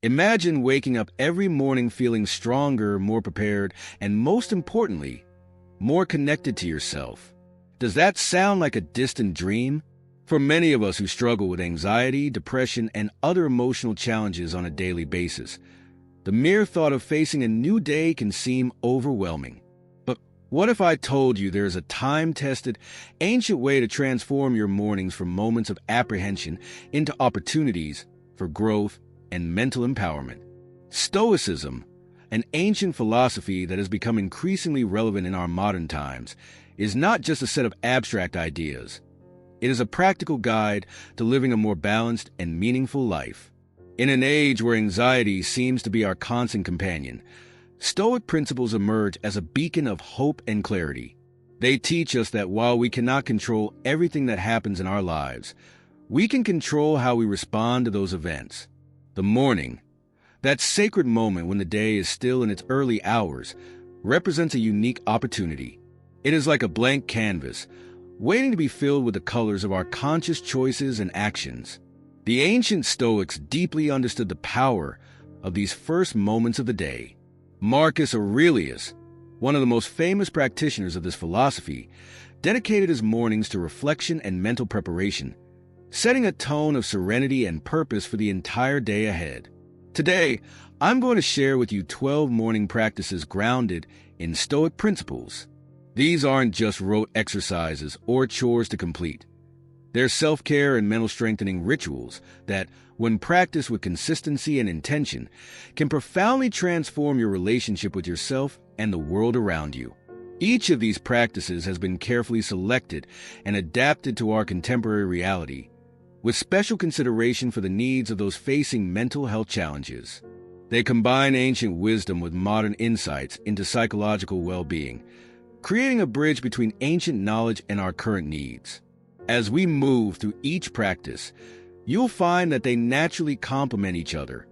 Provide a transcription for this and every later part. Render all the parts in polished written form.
Imagine waking up every morning feeling stronger, more prepared, and most importantly, more connected to yourself. Does that sound like a distant dream? For many of us who struggle with anxiety, depression, and other emotional challenges on a daily basis, the mere thought of facing a new day can seem overwhelming. But what if I told you there's a time-tested, ancient way to transform your mornings from moments of apprehension into opportunities for growth and mental empowerment? Stoicism, an ancient philosophy that has become increasingly relevant in our modern times, is not just a set of abstract ideas. It is a practical guide to living a more balanced and meaningful life. In an age where anxiety seems to be our constant companion, Stoic principles emerge as a beacon of hope and clarity. They teach us that while we cannot control everything that happens in our lives, we can control how we respond to those events. The morning, that sacred moment when the day is still in its early hours, represents a unique opportunity. It is like a blank canvas, waiting to be filled with the colors of our conscious choices and actions. The ancient Stoics deeply understood the power of these first moments of the day. Marcus Aurelius, one of the most famous practitioners of this philosophy, dedicated his mornings to reflection and mental preparation, setting a tone of serenity and purpose for the entire day ahead. Today, I'm going to share with you 12 morning practices grounded in Stoic principles. These aren't just rote exercises or chores to complete. They're self-care and mental strengthening rituals that, when practiced with consistency and intention, can profoundly transform your relationship with yourself and the world around you. Each of these practices has been carefully selected and adapted to our contemporary reality, with special consideration for the needs of those facing mental health challenges. They combine ancient wisdom with modern insights into psychological well-being, creating a bridge between ancient knowledge and our current needs. As we move through each practice, you'll find that they naturally complement each other,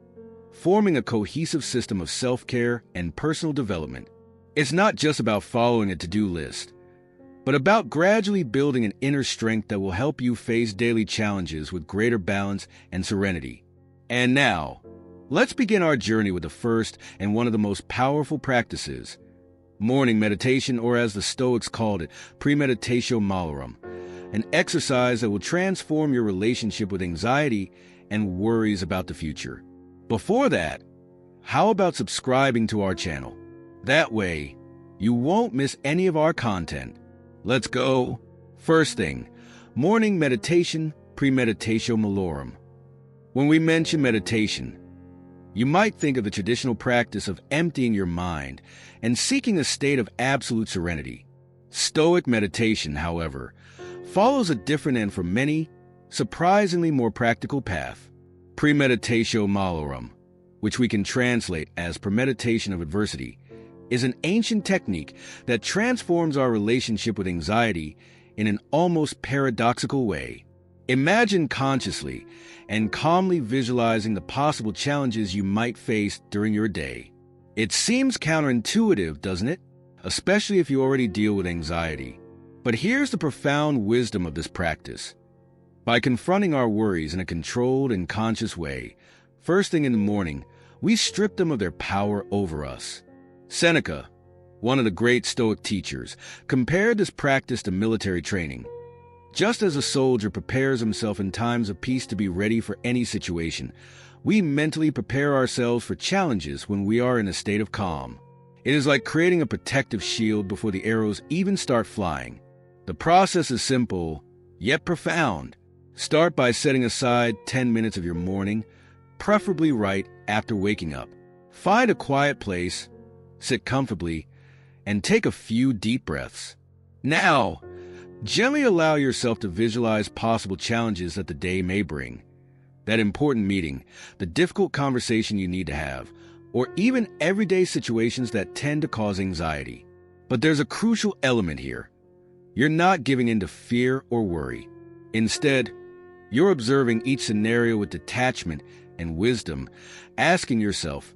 forming a cohesive system of self-care and personal development. It's not just about following a to-do list, but about gradually building an inner strength that will help you face daily challenges with greater balance and serenity. And now, let's begin our journey with the first and one of the most powerful practices, morning meditation, or as the Stoics called it, premeditatio malorum, an exercise that will transform your relationship with anxiety and worries about the future. Before that, how about subscribing to our channel? That way, you won't miss any of our content. Let's go. First thing, morning meditation, premeditatio malorum. When we mention meditation, you might think of the traditional practice of emptying your mind and seeking a state of absolute serenity. Stoic meditation, however, follows a different and for many, surprisingly more practical path. Premeditatio malorum, which we can translate as premeditation of adversity, is an ancient technique that transforms our relationship with anxiety in an almost paradoxical way. Imagine consciously and calmly visualizing the possible challenges you might face during your day. It seems counterintuitive, doesn't it? Especially if you already deal with anxiety. But here's the profound wisdom of this practice. By confronting our worries in a controlled and conscious way, first thing in the morning, we strip them of their power over us. Seneca, one of the great Stoic teachers, compared this practice to military training. Just as a soldier prepares himself in times of peace to be ready for any situation, we mentally prepare ourselves for challenges when we are in a state of calm. It is like creating a protective shield before the arrows even start flying. The process is simple, yet profound. Start by setting aside 10 minutes of your morning, preferably right after waking up. Find a quiet place, sit comfortably, and take a few deep breaths. Now, gently allow yourself to visualize possible challenges that the day may bring. That important meeting, the difficult conversation you need to have, or even everyday situations that tend to cause anxiety. But there's a crucial element here. You're not giving in to fear or worry. Instead, you're observing each scenario with detachment and wisdom, asking yourself,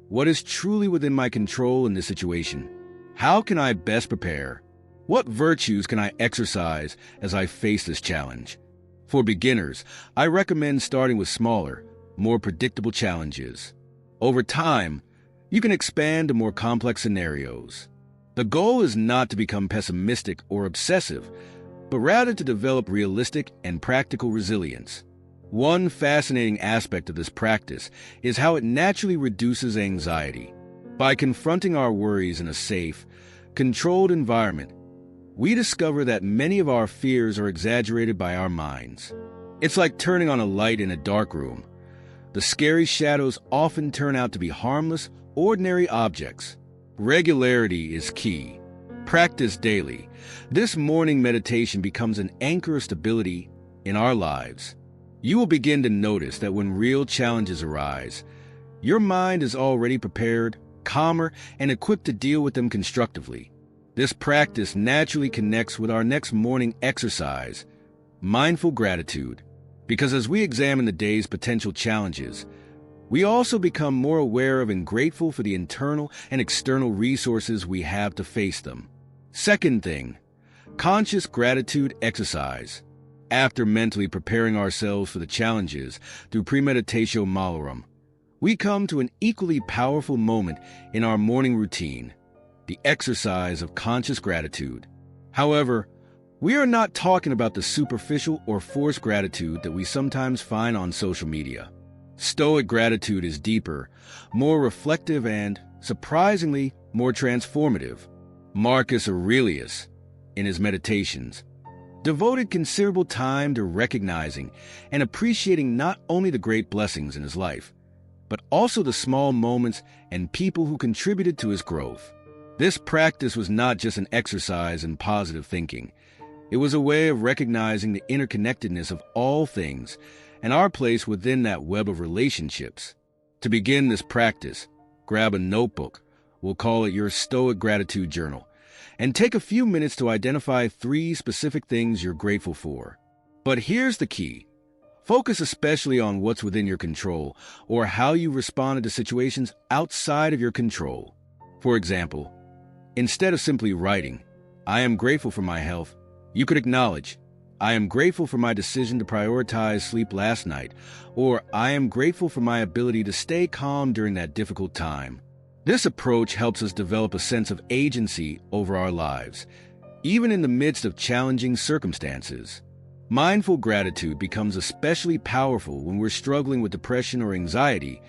what is truly within my control in this situation? How can I best prepare? What virtues can I exercise as I face this challenge? For beginners, I recommend starting with smaller, more predictable challenges. Over time, you can expand to more complex scenarios. The goal is not to become pessimistic or obsessive, but rather to develop realistic and practical resilience. One fascinating aspect of this practice is how it naturally reduces anxiety. By confronting our worries in a safe, controlled environment, we discover that many of our fears are exaggerated by our minds. It's like turning on a light in a dark room. The scary shadows often turn out to be harmless, ordinary objects. Regularity is key. Practice daily. This morning meditation becomes an anchor of stability in our lives. You will begin to notice that when real challenges arise, your mind is already prepared, calmer, and equipped to deal with them constructively. This practice naturally connects with our next morning exercise, mindful gratitude, because as we examine the day's potential challenges, we also become more aware of and grateful for the internal and external resources we have to face them. Second thing, conscious gratitude exercise. After mentally preparing ourselves for the challenges through premeditatio malorum, we come to an equally powerful moment in our morning routine, the exercise of conscious gratitude. However, we are not talking about the superficial or forced gratitude that we sometimes find on social media. Stoic gratitude is deeper, more reflective, and, surprisingly, more transformative. Marcus Aurelius, in his Meditations, devoted considerable time to recognizing and appreciating not only the great blessings in his life, but also the small moments and people who contributed to his growth. This practice was not just an exercise in positive thinking. It was a way of recognizing the interconnectedness of all things and our place within that web of relationships. To begin this practice, grab a notebook, we'll call it your Stoic Gratitude Journal, and take a few minutes to identify 3 specific things you're grateful for. But here's the key. Focus especially on what's within your control or how you responded to situations outside of your control. For example, instead of simply writing, "I am grateful for my health," you could acknowledge, "I am grateful for my decision to prioritize sleep last night," or "I am grateful for my ability to stay calm during that difficult time." This approach helps us develop a sense of agency over our lives, even in the midst of challenging circumstances. Mindful gratitude becomes especially powerful when we're struggling with depression or anxiety,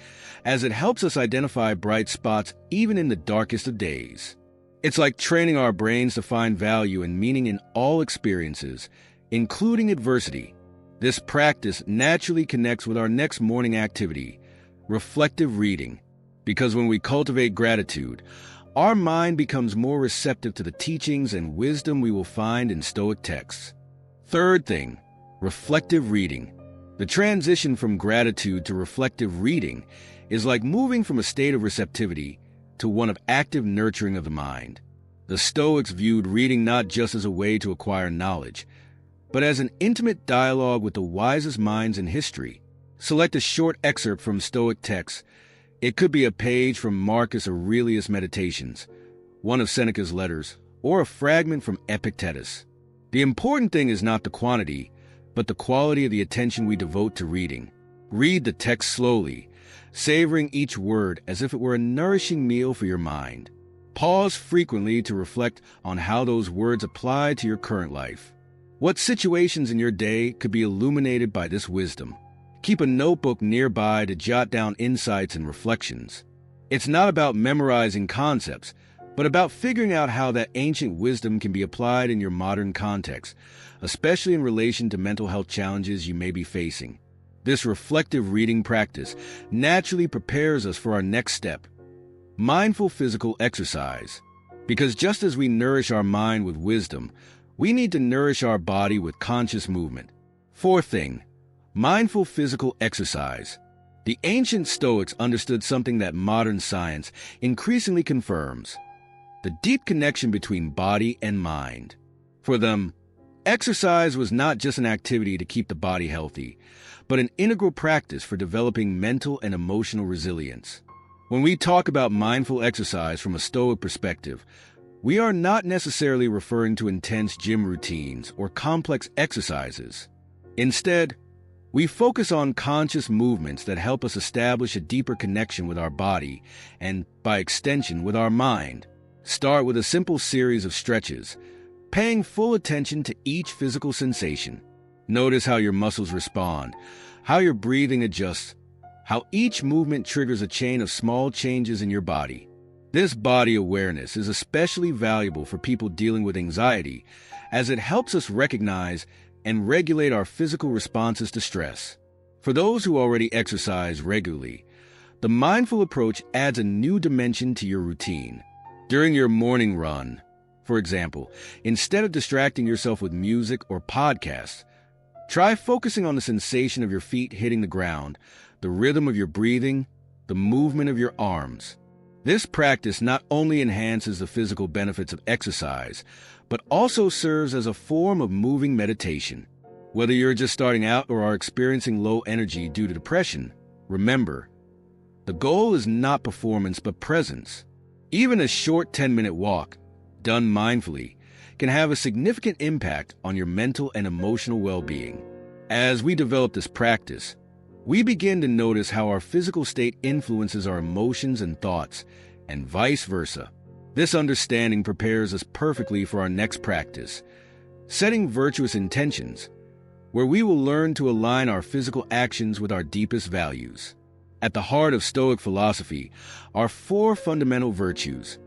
as it helps us identify bright spots even in the darkest of days. It's like training our brains to find value and meaning in all experiences, including adversity. This practice naturally connects with our next morning activity, reflective reading, because when we cultivate gratitude, our mind becomes more receptive to the teachings and wisdom we will find in Stoic texts. Third thing, reflective reading. The transition from gratitude to reflective reading is like moving from a state of receptivity to one of active nurturing of the mind. The Stoics viewed reading not just as a way to acquire knowledge, but as an intimate dialogue with the wisest minds in history. Select a short excerpt from Stoic texts. It could be a page from Marcus Aurelius' Meditations, one of Seneca's letters, or a fragment from Epictetus. The important thing is not the quantity, but the quality of the attention we devote to reading. Read the text slowly, savoring each word as if it were a nourishing meal for your mind. Pause frequently to reflect on how those words apply to your current life. What situations in your day could be illuminated by this wisdom? Keep a notebook nearby to jot down insights and reflections. It's not about memorizing concepts, but about figuring out how that ancient wisdom can be applied in your modern context, especially in relation to mental health challenges you may be facing. This reflective reading practice naturally prepares us for our next step, mindful physical exercise. Because just as we nourish our mind with wisdom, we need to nourish our body with conscious movement. Fourth thing, mindful physical exercise. The ancient Stoics understood something that modern science increasingly confirms: the deep connection between body and mind. For them, exercise was not just an activity to keep the body healthy, but an integral practice for developing mental and emotional resilience. When we talk about mindful exercise from a Stoic perspective, we are not necessarily referring to intense gym routines or complex exercises. Instead, We focus on conscious movements that help us establish a deeper connection with our body and, by extension, with our mind. Start with a simple series of stretches, paying full attention to each physical sensation. Notice how your muscles respond, how your breathing adjusts, how each movement triggers a chain of small changes in your body. This body awareness is especially valuable for people dealing with anxiety, as it helps us recognize and regulate our physical responses to stress. For those who already exercise regularly, the mindful approach adds a new dimension to your routine. During your morning run, for example, instead of distracting yourself with music or podcasts, try focusing on the sensation of your feet hitting the ground, the rhythm of your breathing, the movement of your arms. This practice not only enhances the physical benefits of exercise, but also serves as a form of moving meditation. Whether you're just starting out or are experiencing low energy due to depression, remember, the goal is not performance but presence. Even a short 10-minute walk, done mindfully, can have a significant impact on your mental and emotional well-being. As we develop this practice, we begin to notice how our physical state influences our emotions and thoughts, and vice versa. This understanding prepares us perfectly for our next practice, setting virtuous intentions, where we will learn to align our physical actions with our deepest values. At the heart of Stoic philosophy are four fundamental virtues: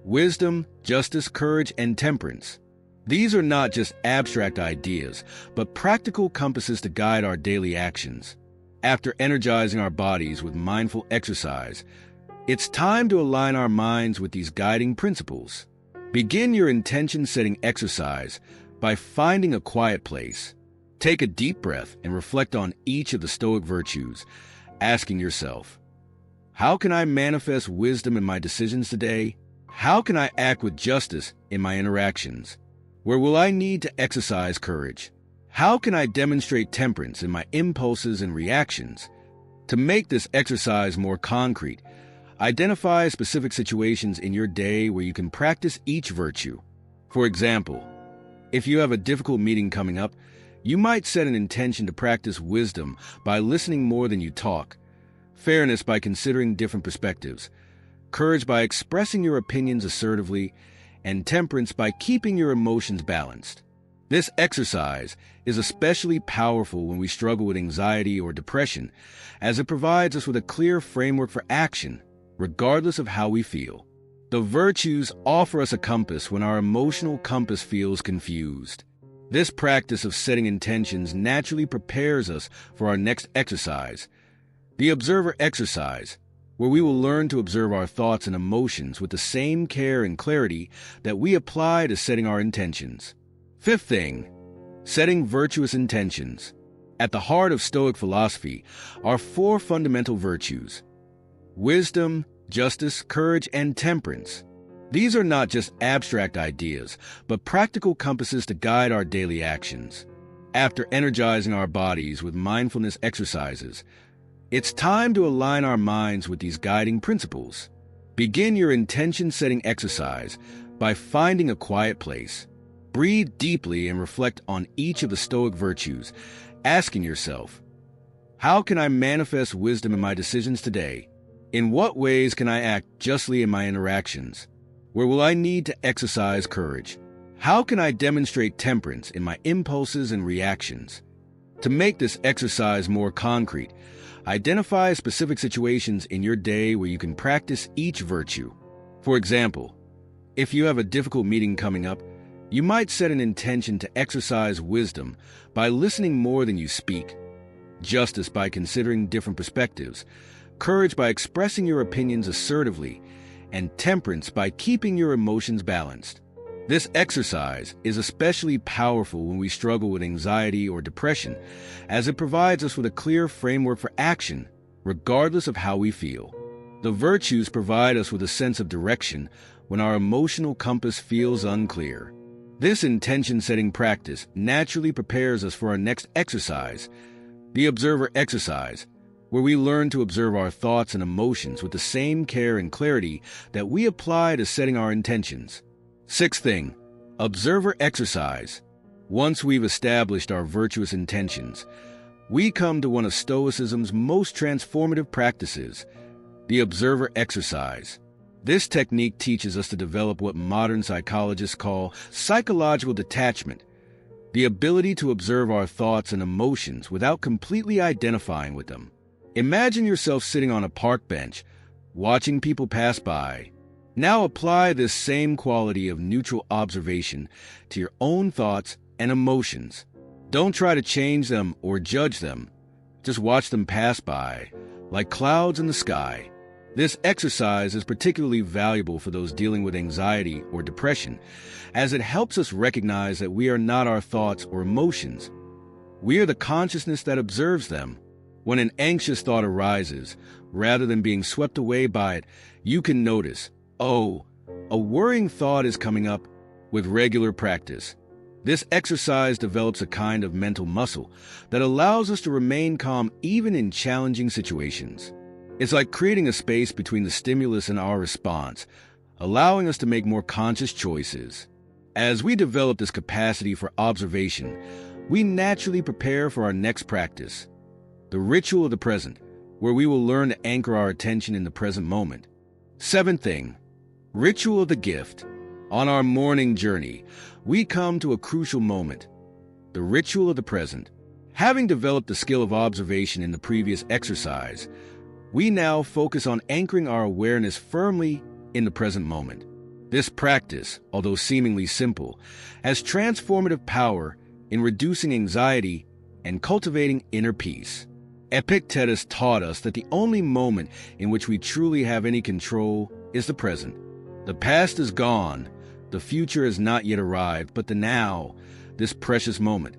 wisdom, justice, courage, and temperance. These are not just abstract ideas, but practical compasses to guide our daily actions. After energizing our bodies with mindful exercise, it's time to align our minds with these guiding principles. Begin your intention-setting exercise by finding a quiet place. Take a deep breath and reflect on each of the Stoic virtues, asking yourself, how can I manifest wisdom in my decisions today? How can I act with justice in my interactions? Where will I need to exercise courage? How can I demonstrate temperance in my impulses and reactions? To make this exercise more concrete, identify specific situations in your day where you can practice each virtue. For example, if you have a difficult meeting coming up, you might set an intention to practice wisdom by listening more than you talk, fairness by considering different perspectives, courage by expressing your opinions assertively, and temperance by keeping your emotions balanced. This exercise is especially powerful when we struggle with anxiety or depression, as it provides us with a clear framework for action, regardless of how we feel. The virtues offer us a compass when our emotional compass feels confused. This practice of setting intentions naturally prepares us for our next exercise, the observer exercise, where we will learn to observe our thoughts and emotions with the same care and clarity that we apply to setting our intentions. Fifth thing, setting virtuous intentions. At the heart of Stoic philosophy are four fundamental virtues: wisdom, justice, courage, and temperance. These are not just abstract ideas, but practical compasses to guide our daily actions. After energizing our bodies with mindfulness exercises, it's time to align our minds with these guiding principles. Begin your intention-setting exercise by finding a quiet place. Breathe deeply and reflect on each of the Stoic virtues, asking yourself, how can I manifest wisdom in my decisions today? In what ways can I act justly in my interactions? Where will I need to exercise courage? How can I demonstrate temperance in my impulses and reactions? To make this exercise more concrete, identify specific situations in your day where you can practice each virtue. For example, if you have a difficult meeting coming up, you might set an intention to exercise wisdom by listening more than you speak, justice by considering different perspectives, courage by expressing your opinions assertively, and temperance by keeping your emotions balanced. This exercise is especially powerful when we struggle with anxiety or depression, as it provides us with a clear framework for action, regardless of how we feel. The virtues provide us with a sense of direction when our emotional compass feels unclear. This intention-setting practice naturally prepares us for our next exercise, the observer exercise, where we learn to observe our thoughts and emotions with the same care and clarity that we apply to setting our intentions. Sixth thing, observer exercise. Once we've established our virtuous intentions, we come to one of Stoicism's most transformative practices, the observer exercise. This technique teaches us to develop what modern psychologists call psychological detachment, the ability to observe our thoughts and emotions without completely identifying with them. Imagine yourself sitting on a park bench, watching people pass by. Now apply this same quality of neutral observation to your own thoughts and emotions. Don't try to change them or judge them. Just watch them pass by, like clouds in the sky. This exercise is particularly valuable for those dealing with anxiety or depression, as it helps us recognize that we are not our thoughts or emotions. We are the consciousness that observes them. When an anxious thought arises, rather than being swept away by it, you can notice, oh, a worrying thought is coming up. With regular practice, this exercise develops a kind of mental muscle that allows us to remain calm even in challenging situations. It's like creating a space between the stimulus and our response, allowing us to make more conscious choices. As we develop this capacity for observation, we naturally prepare for our next practice, the ritual of the present, where we will learn to anchor our attention in the present moment. Seventh thing, ritual of the gift. On our morning journey, we come to a crucial moment, the ritual of the present. Having developed the skill of observation in the previous exercise, we now focus on anchoring our awareness firmly in the present moment. This practice, although seemingly simple, has transformative power in reducing anxiety and cultivating inner peace. Epictetus taught us that the only moment in which we truly have any control is the present. The past is gone, the future has not yet arrived, but the now, this precious moment,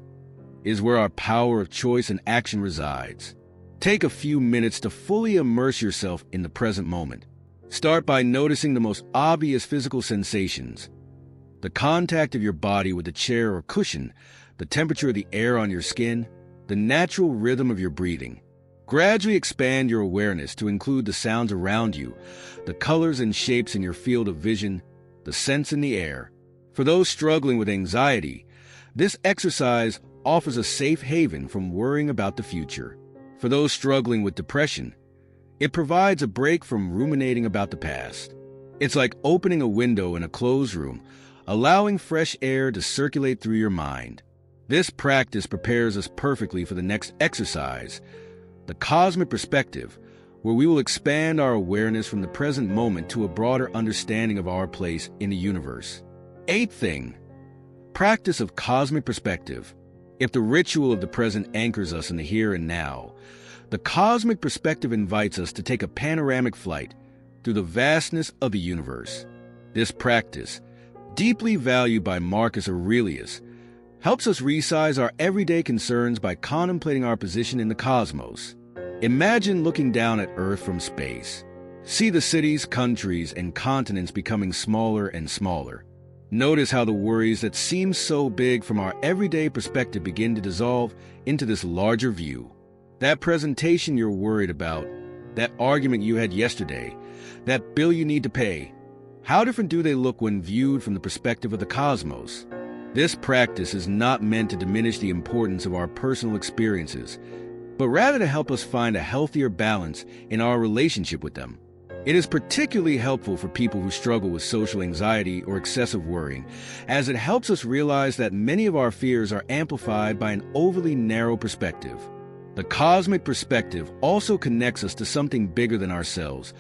is where our power of choice and action resides. Take a few minutes to fully immerse yourself in the present moment. Start by noticing the most obvious physical sensations, the contact of your body with the chair or cushion, the temperature of the air on your skin, the natural rhythm of your breathing. Gradually expand your awareness to include the sounds around you, the colors and shapes in your field of vision, the scents in the air. For those struggling with anxiety, this exercise offers a safe haven from worrying about the future. For those struggling with depression, it provides a break from ruminating about the past. It's like opening a window in a closed room, allowing fresh air to circulate through your mind. This practice prepares us perfectly for the next exercise, the cosmic perspective, where we will expand our awareness from the present moment to a broader understanding of our place in the universe. Eighth thing, practice of cosmic perspective. If the ritual of the present anchors us in the here and now, the cosmic perspective invites us to take a panoramic flight through the vastness of the universe. This practice, deeply valued by Marcus Aurelius, helps us resize our everyday concerns by contemplating our position in the cosmos. Imagine looking down at Earth from space. See the cities, countries, and continents becoming smaller and smaller. Notice how the worries that seem so big from our everyday perspective begin to dissolve into this larger view. That presentation you're worried about, that argument you had yesterday, that bill you need to pay, how different do they look when viewed from the perspective of the cosmos? This practice is not meant to diminish the importance of our personal experiences, but rather to help us find a healthier balance in our relationship with them. It is particularly helpful for people who struggle with social anxiety or excessive worrying, as it helps us realize that many of our fears are amplified by an overly narrow perspective. The cosmic perspective also connects us to something bigger than ourselves,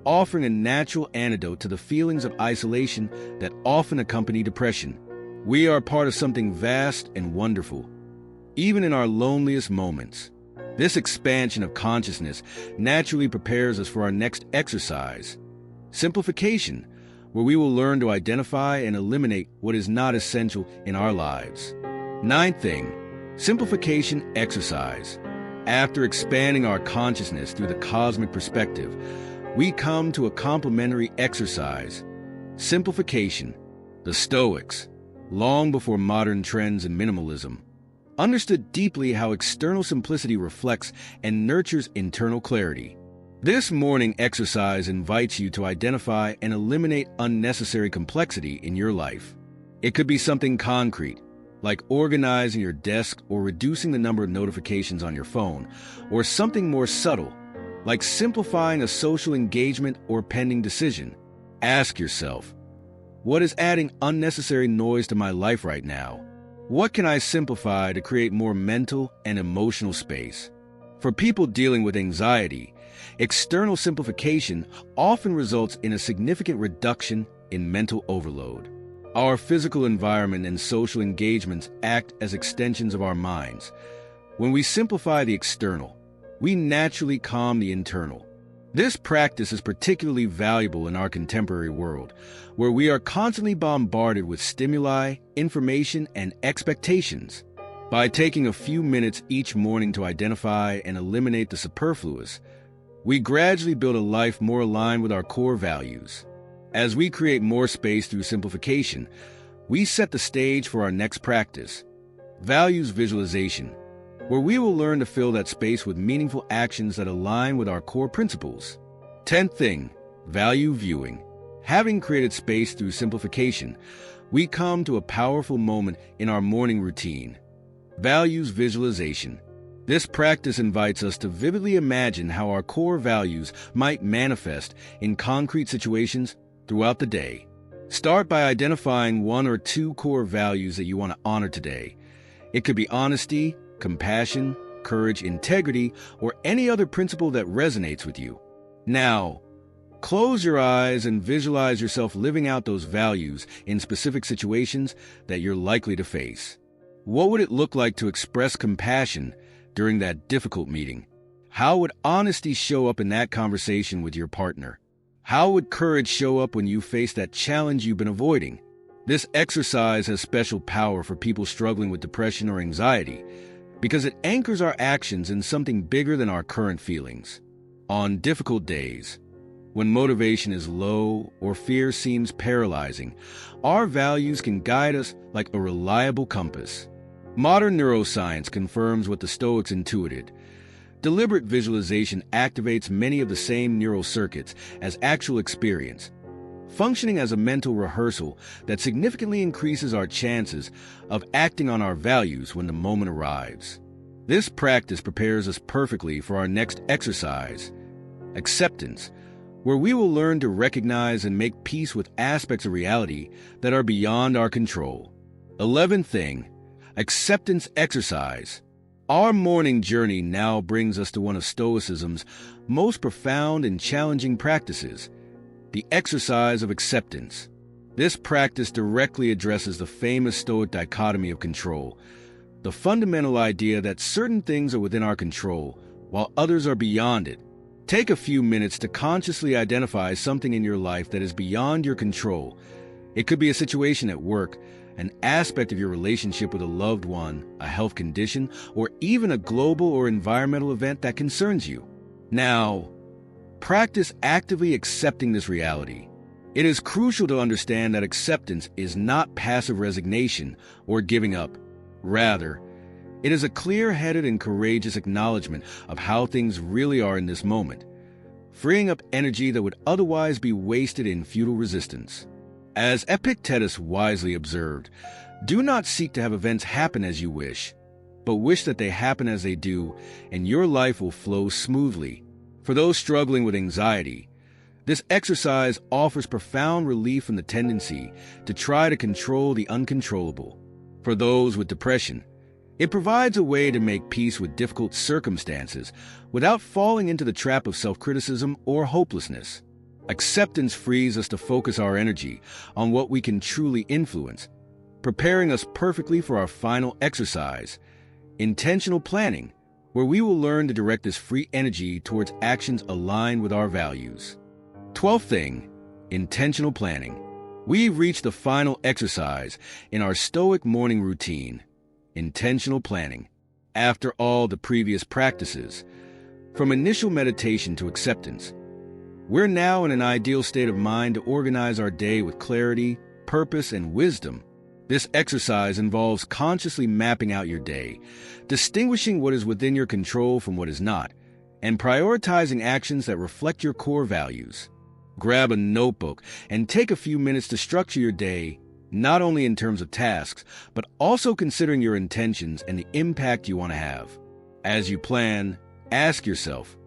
offering a natural antidote to the feelings of isolation that often accompany depression. We are part of something vast and wonderful, even in our loneliest moments. This expansion of consciousness naturally prepares us for our next exercise, simplification, where we will learn to identify and eliminate what is not essential in our lives. Ninth thing, simplification exercise. After expanding our consciousness through the cosmic perspective, we come to a complementary exercise, simplification. The Stoics, long before modern trends in minimalism, understood deeply how external simplicity reflects and nurtures internal clarity. This morning exercise invites you to identify and eliminate unnecessary complexity in your life. It could be something concrete, like organizing your desk or reducing the number of notifications on your phone, or something more subtle, like simplifying a social engagement or pending decision. Ask yourself, what is adding unnecessary noise to my life right now? What can I simplify to create more mental and emotional space? For people dealing with anxiety, external simplification often results in a significant reduction in mental overload. Our physical environment and social engagements act as extensions of our minds. When we simplify the external, we naturally calm the internal. This practice is particularly valuable in our contemporary world, where we are constantly bombarded with stimuli, information, and expectations. By taking a few minutes each morning to identify and eliminate the superfluous, we gradually build a life more aligned with our core values. As we create more space through simplification, we set the stage for our next practice, values visualization, where we will learn to fill that space with meaningful actions that align with our core principles. 10th thing, value viewing. Having created space through simplification, we come to a powerful moment in our morning routine, values visualization. This practice invites us to vividly imagine how our core values might manifest in concrete situations throughout the day. Start by identifying one or two core values that you want to honor today. It could be honesty, compassion, courage, integrity, or any other principle that resonates with you. Now, close your eyes and visualize yourself living out those values in specific situations that you're likely to face. What would it look like to express compassion during that difficult meeting? How would honesty show up in that conversation with your partner? How would courage show up when you face that challenge you've been avoiding? This exercise has special power for people struggling with depression or anxiety because it anchors our actions in something bigger than our current feelings. On difficult days, when motivation is low or fear seems paralyzing, our values can guide us like a reliable compass. Modern neuroscience confirms what the Stoics intuited. Deliberate visualization activates many of the same neural circuits as actual experience, functioning as a mental rehearsal that significantly increases our chances of acting on our values when the moment arrives. This practice prepares us perfectly for our next exercise, acceptance, where we will learn to recognize and make peace with aspects of reality that are beyond our control. 11th thing, acceptance exercise. Our morning journey now brings us to one of Stoicism's most profound and challenging practices, the exercise of acceptance. This practice directly addresses the famous Stoic dichotomy of control, the fundamental idea that certain things are within our control, while others are beyond it. Take a few minutes to consciously identify something in your life that is beyond your control. It could be a situation at work, an aspect of your relationship with a loved one, a health condition, or even a global or environmental event that concerns you. Now, practice actively accepting this reality. It is crucial to understand that acceptance is not passive resignation or giving up. Rather, it is a clear-headed and courageous acknowledgement of how things really are in this moment, freeing up energy that would otherwise be wasted in futile resistance. As Epictetus wisely observed, do not seek to have events happen as you wish, but wish that they happen as they do, and your life will flow smoothly. For those struggling with anxiety, this exercise offers profound relief from the tendency to try to control the uncontrollable. For those with depression, it provides a way to make peace with difficult circumstances without falling into the trap of self-criticism or hopelessness. Acceptance frees us to focus our energy on what we can truly influence, preparing us perfectly for our final exercise, intentional planning, where we will learn to direct this free energy towards actions aligned with our values. 12th thing, intentional planning. We've reached the final exercise in our Stoic morning routine, intentional planning. After all the previous practices, from initial meditation to acceptance, we're now in an ideal state of mind to organize our day with clarity, purpose, and wisdom. This exercise involves consciously mapping out your day, distinguishing what is within your control from what is not, and prioritizing actions that reflect your core values. Grab a notebook and take a few minutes to structure your day not only in terms of tasks, but also considering your intentions and the impact you want to have. As you plan, ask yourself,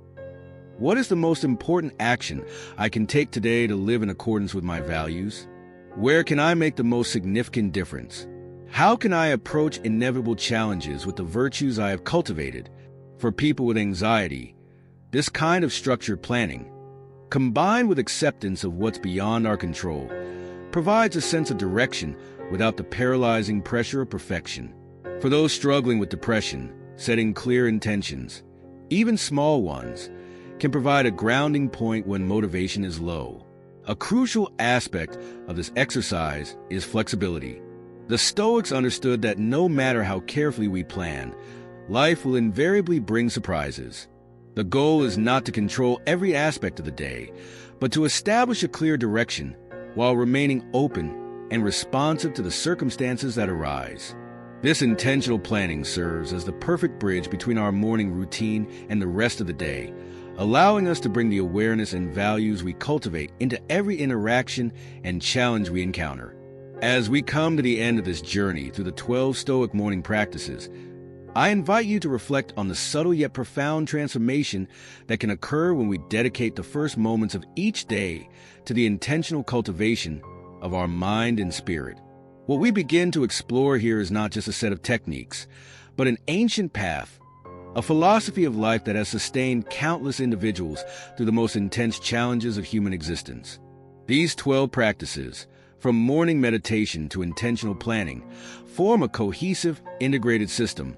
what is the most important action I can take today to live in accordance with my values? Where can I make the most significant difference? How can I approach inevitable challenges with the virtues I have cultivated? For people with anxiety, this kind of structured planning, combined with acceptance of what's beyond our control, provides a sense of direction without the paralyzing pressure of perfection. For those struggling with depression, setting clear intentions, even small ones, can provide a grounding point when motivation is low. A crucial aspect of this exercise is flexibility. The Stoics understood that no matter how carefully we plan, life will invariably bring surprises. The goal is not to control every aspect of the day, but to establish a clear direction while remaining open and responsive to the circumstances that arise. This intentional planning serves as the perfect bridge between our morning routine and the rest of the day, allowing us to bring the awareness and values we cultivate into every interaction and challenge we encounter. As we come to the end of this journey through the 12 Stoic morning practices, I invite you to reflect on the subtle yet profound transformation that can occur when we dedicate the first moments of each day to the intentional cultivation of our mind and spirit. What we begin to explore here is not just a set of techniques, but an ancient path, a philosophy of life that has sustained countless individuals through the most intense challenges of human existence. These 12 practices, from morning meditation to intentional planning, form a cohesive, integrated system,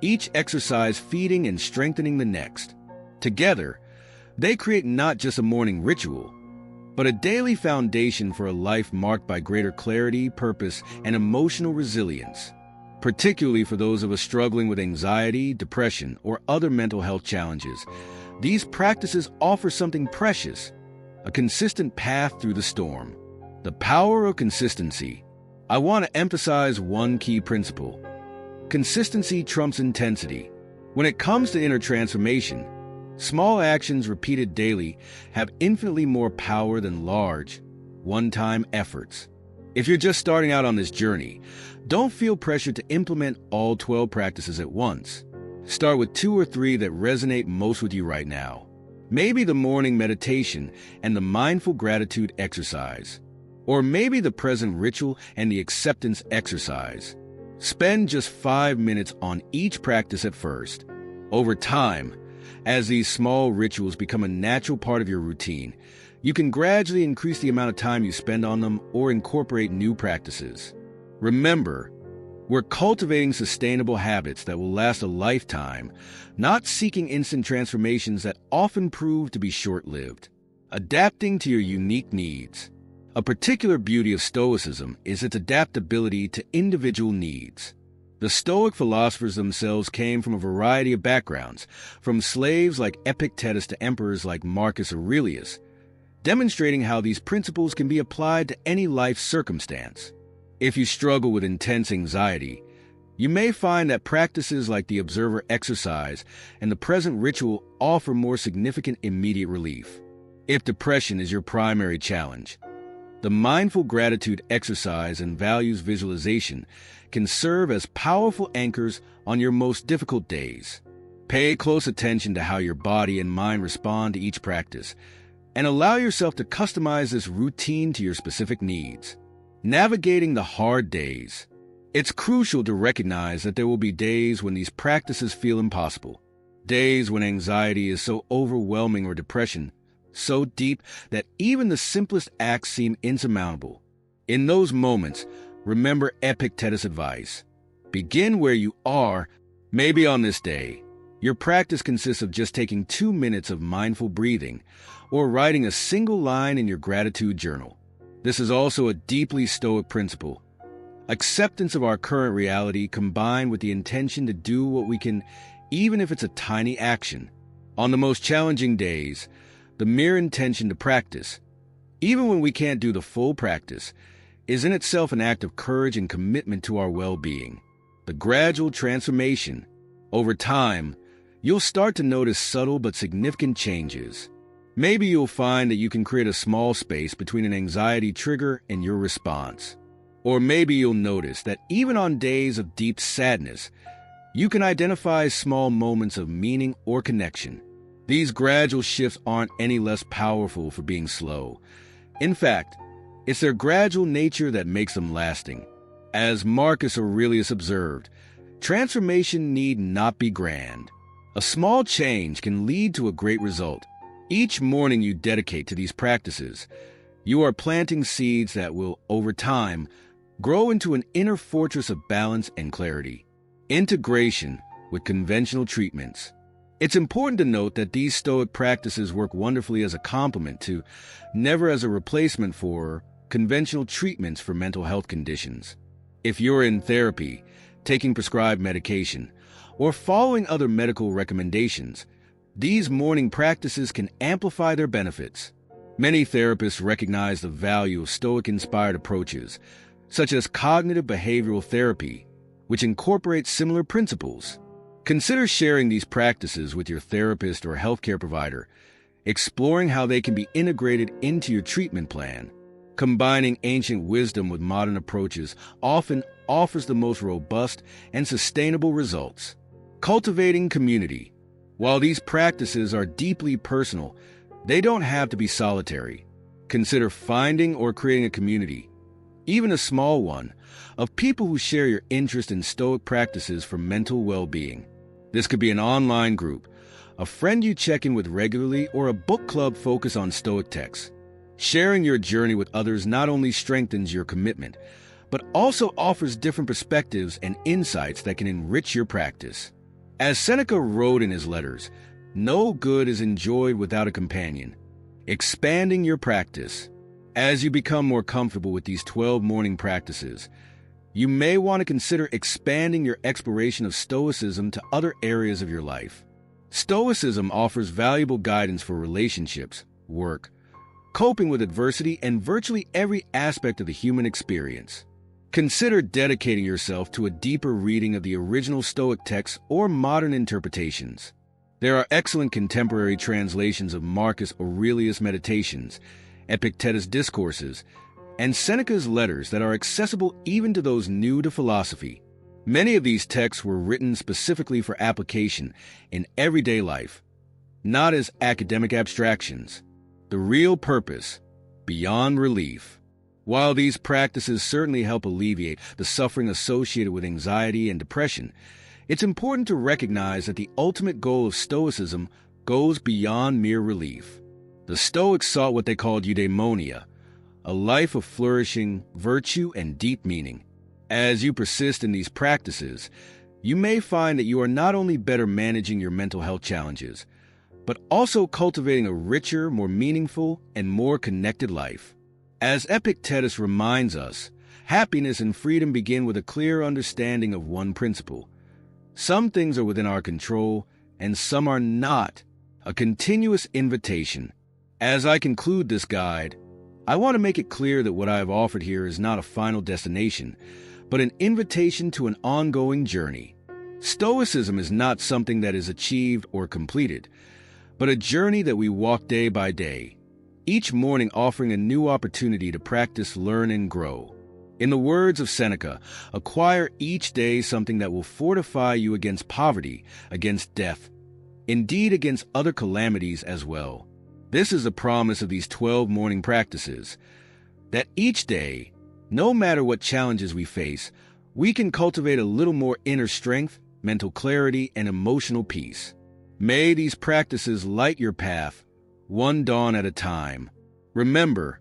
each exercise feeding and strengthening the next. Together, they create not just a morning ritual, but a daily foundation for a life marked by greater clarity, purpose, and emotional resilience. Particularly for those of us struggling with anxiety, depression, or other mental health challenges, these practices offer something precious, a consistent path through the storm. The power of consistency. I want to emphasize one key principle. Consistency trumps intensity. When it comes to inner transformation, small actions repeated daily have infinitely more power than large, one-time efforts. If you're just starting out on this journey, don't feel pressured to implement all 12 practices at once. Start with 2 or 3 that resonate most with you right now. Maybe the morning meditation and the mindful gratitude exercise. Or maybe the present ritual and the acceptance exercise. Spend just 5 minutes on each practice at first. Over time, as these small rituals become a natural part of your routine, you can gradually increase the amount of time you spend on them or incorporate new practices. Remember, we're cultivating sustainable habits that will last a lifetime, not seeking instant transformations that often prove to be short-lived. Adapting to your unique needs. A particular beauty of Stoicism is its adaptability to individual needs. The Stoic philosophers themselves came from a variety of backgrounds, from slaves like Epictetus to emperors like Marcus Aurelius, demonstrating how these principles can be applied to any life circumstance. If you struggle with intense anxiety, you may find that practices like the observer exercise and the present ritual offer more significant immediate relief. If depression is your primary challenge, the mindful gratitude exercise and values visualization can serve as powerful anchors on your most difficult days. Pay close attention to how your body and mind respond to each practice, and allow yourself to customize this routine to your specific needs. Navigating the hard days. It's crucial to recognize that there will be days when these practices feel impossible. Days when anxiety is so overwhelming or depression so deep that even the simplest acts seem insurmountable. In those moments, remember Epictetus' advice. Begin where you are. Maybe on this day, your practice consists of just taking 2 minutes of mindful breathing or writing a single line in your gratitude journal. This is also a deeply Stoic principle. Acceptance of our current reality combined with the intention to do what we can, even if it's a tiny action. On the most challenging days, the mere intention to practice, even when we can't do the full practice, is in itself an act of courage and commitment to our well-being. The gradual transformation. Over time, you'll start to notice subtle but significant changes. Maybe you'll find that you can create a small space between an anxiety trigger and your response. Or maybe you'll notice that even on days of deep sadness, you can identify small moments of meaning or connection. These gradual shifts aren't any less powerful for being slow. In fact, it's their gradual nature that makes them lasting. As Marcus Aurelius observed, transformation need not be grand. A small change can lead to a great result. Each morning you dedicate to these practices, you are planting seeds that will, over time, grow into an inner fortress of balance and clarity. Integration with conventional treatments. It's important to note that these Stoic practices work wonderfully as a complement to, never as a replacement for, conventional treatments for mental health conditions. If you're in therapy, taking prescribed medication, or following other medical recommendations, these morning practices can amplify their benefits. Many therapists recognize the value of Stoic-inspired approaches, such as cognitive behavioral therapy, which incorporates similar principles. Consider sharing these practices with your therapist or healthcare provider, exploring how they can be integrated into your treatment plan. Combining ancient wisdom with modern approaches often offers the most robust and sustainable results. Cultivating community. While these practices are deeply personal, they don't have to be solitary. Consider finding or creating a community, even a small one, of people who share your interest in Stoic practices for mental well-being. This could be an online group, a friend you check in with regularly, or a book club focused on Stoic texts. Sharing your journey with others not only strengthens your commitment, but also offers different perspectives and insights that can enrich your practice. As Seneca wrote in his letters, no good is enjoyed without a companion. Expanding your practice. As you become more comfortable with these 12 morning practices, you may want to consider expanding your exploration of Stoicism to other areas of your life. Stoicism offers valuable guidance for relationships, work, coping with adversity, and virtually every aspect of the human experience. Consider dedicating yourself to a deeper reading of the original Stoic texts or modern interpretations. There are excellent contemporary translations of Marcus Aurelius' Meditations, Epictetus' Discourses, and Seneca's letters that are accessible even to those new to philosophy. Many of these texts were written specifically for application in everyday life, not as academic abstractions. The real purpose, beyond relief. While these practices certainly help alleviate the suffering associated with anxiety and depression, it's important to recognize that the ultimate goal of Stoicism goes beyond mere relief. The Stoics sought what they called eudaimonia, a life of flourishing, virtue, and deep meaning. As you persist in these practices, you may find that you are not only better managing your mental health challenges, but also cultivating a richer, more meaningful, and more connected life. As Epictetus reminds us, happiness and freedom begin with a clear understanding of one principle. Some things are within our control, and some are not. A continuous invitation. As I conclude this guide, I want to make it clear that what I have offered here is not a final destination, but an invitation to an ongoing journey. Stoicism is not something that is achieved or completed, but a journey that we walk day by day, each morning offering a new opportunity to practice, learn, and grow. In the words of Seneca, acquire each day something that will fortify you against poverty, against death, indeed against other calamities as well. This is the promise of these 12 morning practices, that each day, no matter what challenges we face, we can cultivate a little more inner strength, mental clarity, and emotional peace. May these practices light your path, one dawn at a time. Remember,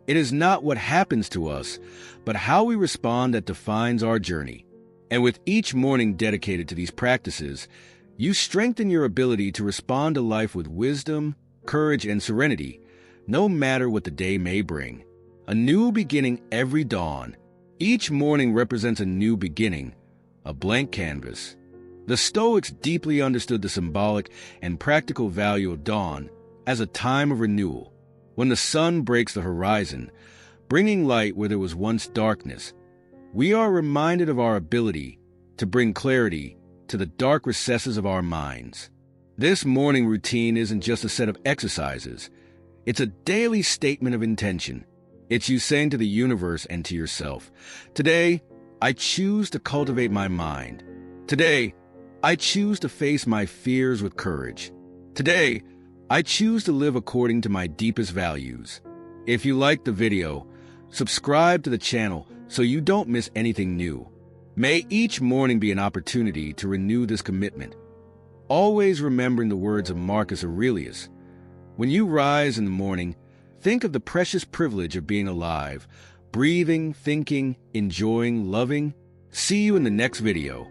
it is not what happens to us, but how we respond that defines our journey. And with each morning dedicated to these practices, you strengthen your ability to respond to life with wisdom, courage, and serenity, no matter what the day may bring. A new beginning every dawn. Each morning represents a new beginning, a blank canvas. The Stoics deeply understood the symbolic and practical value of dawn as a time of renewal, when the sun breaks the horizon, bringing light where there was once darkness. We are reminded of our ability to bring clarity to the dark recesses of our minds. This morning routine isn't just a set of exercises. It's a daily statement of intention. It's you saying to the universe and to yourself, today, I choose to cultivate my mind. Today, I choose to face my fears with courage. Today, I choose to live according to my deepest values. If you liked the video, subscribe to the channel so you don't miss anything new. May each morning be an opportunity to renew this commitment, always remembering the words of Marcus Aurelius. When you rise in the morning, think of the precious privilege of being alive, breathing, thinking, enjoying, loving. See you in the next video.